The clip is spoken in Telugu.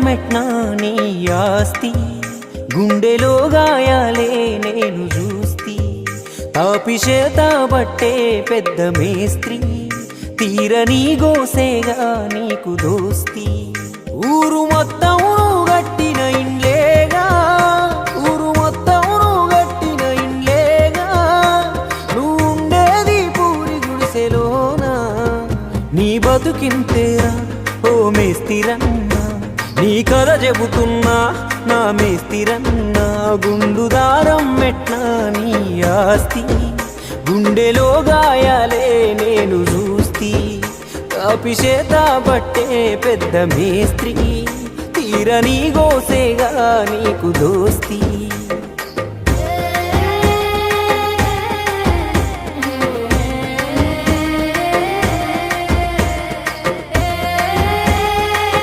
మెట్నా నీ ఆస్తి గుండెలో గాయాలే నేను చూస్తి తాపిచేత బట్టే పెద్ద మేస్త్రి తీరని గోసేగా నీకు దోస్తి ఊరు మొత్తం గట్టిన ఇండ్లేగా ఊరు మొత్తం గట్టిన ఇండ్లేగా నువ్వుండేది పూరి గుడిసెలోనా నీ బతుకింతేరా ఓ మేస్తిరన్నా నీ కథ చెబుతున్నా నా మేస్తిరన్నా గుండుదారం మెట్నా నీ ఆస్తి గుండెలో గాయాలే నేను చూస్తి కాపిచేత బట్టే పెద్ద మేస్త్రి తీరని గోసేగా నీకు దోస్తి